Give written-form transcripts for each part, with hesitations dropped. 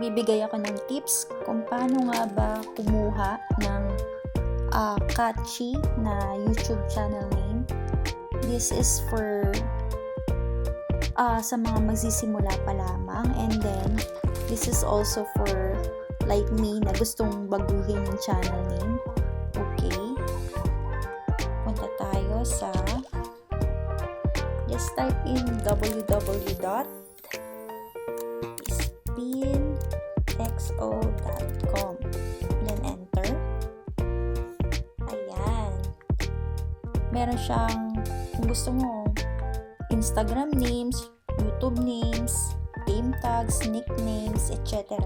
magbibigay ako ng tips kung paano nga ba kumuha ng Catchy na YouTube channel name. This is for sa mga magsisimula pa lamang, and then this is also for like me na gustong baguhin yung channel name. Okay, punta tayo sa, just type in www.spinxo.com, then enter. Ayan, meron siyang, kung gusto mo, Instagram names, YouTube names, name tags, nicknames, etc.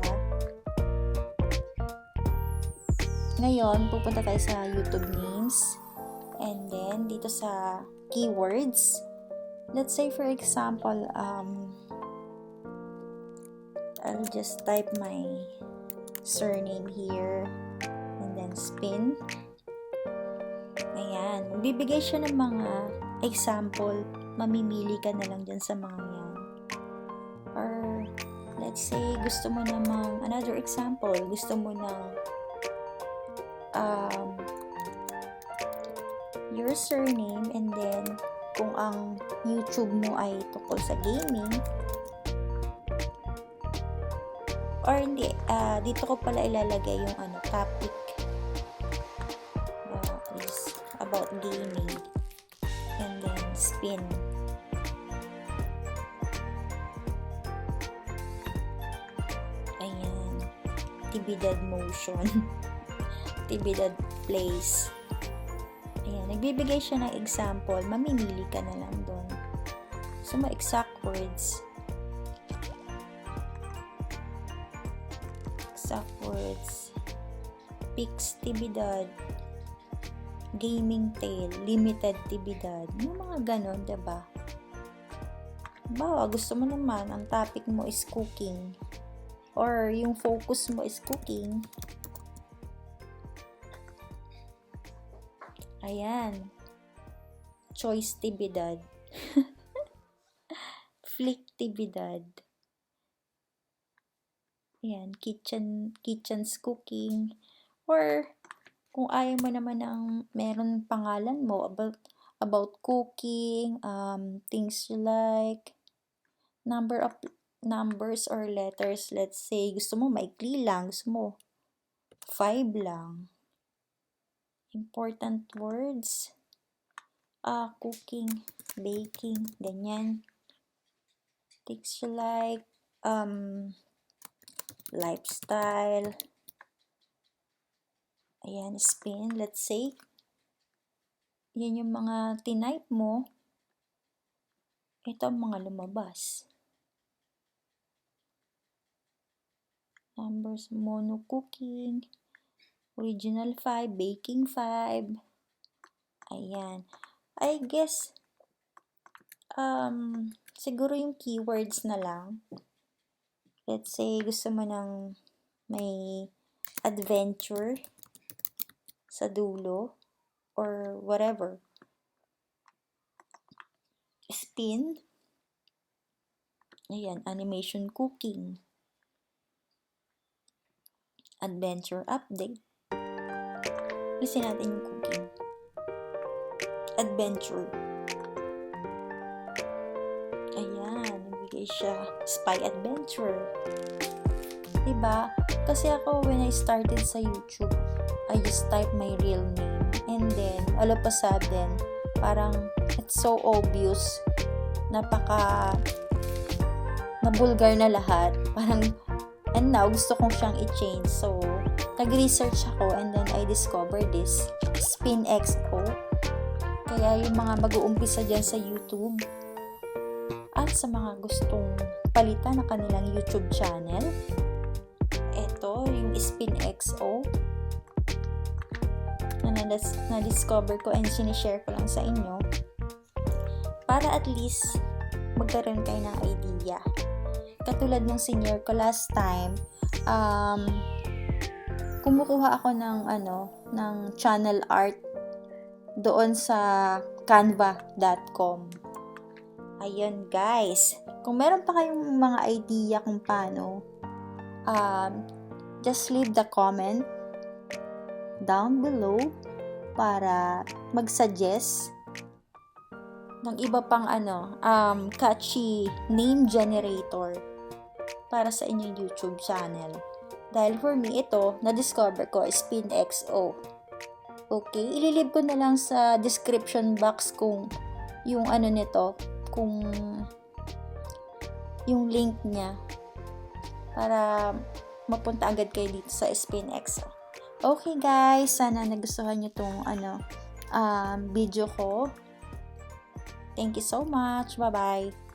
Ngayon, pupunta tayo sa YouTube names, and then dito sa keywords, let's say for example, I'll just type my surname here, and then spin. Ayan, bibigay siya ng mga example, mamimili ka na lang dyan sa mga yan. Or, let's say, gusto mo namang, another example, gusto mo ng your surname, and then kung ang YouTube mo ay tungkol sa gaming, or hindi, dito ko pala ilalagay yung topic is about gaming, and then spin. Ayan, tibidad motion. Tibidad place. Ayan, nagbibigay siya ng example, mamimili ka na lang doon. So, exact words. Exact words. Pix tibidad. Gaming tale. Limited tibidad. Yung mga ganon, diba? Bawa, gusto mo naman, ang topic mo is cooking. Or, yung focus mo is cooking. Ayan. Choice tibidad. Flick tibidad. Ayan. Kitchen's cooking. Or, kung ayaw mo naman ng meron pangalan mo about cooking, things you like, number of numbers or letters, let's say, gusto mo maikli lang, gusto mo 5 lang. Important words, cooking, baking, ganyan. Things you like, lifestyle. Ayan, spin, let's say. Yan yung mga tinype mo. Ito ang mga lumabas. Numbers, mono cooking, original 5, baking 5. Ayan. I guess, siguro yung keywords na lang. Let's say, gusto mo ng may adventure sa dulo or whatever. Spin. Ayan, animation cooking. Adventure update. Listen natin yung cooking. Adventure. Ayan, nagbigay siya. Spy adventure. Diba? Kasi ako, when I started sa YouTube, I just type my real name. And then, all of a sudden, parang, it's so obvious. Nabulgar na lahat. Parang, and now, gusto kong siyang i-change. So, nag-research ako, and then I discovered this, SpinXO. Kaya yung mga mag-uumpisa dyan sa YouTube, at sa mga gustong palitan na kanilang YouTube channel, ito, yung SpinXO, na-discover ko and sinishare ko lang sa inyo, para at least, magkaroon kayo ng idea. Katulad ng senior ko last time, kumukuha ako ng channel art doon sa canva.com. Ayun guys, kung meron pa kayong mga idea kung paano just leave the comment down below para mag-suggest ng iba pang catchy name generator para sa inyong YouTube channel. Dahil for me, ito, na-discover ko, SpinXO. Okay, ililib ko na lang sa description box kung yung nito, kung yung link niya para mapunta agad kayo dito sa SpinXO. Okay guys, sana nagustuhan nyo tong video ko. Thank you so much. Bye-bye.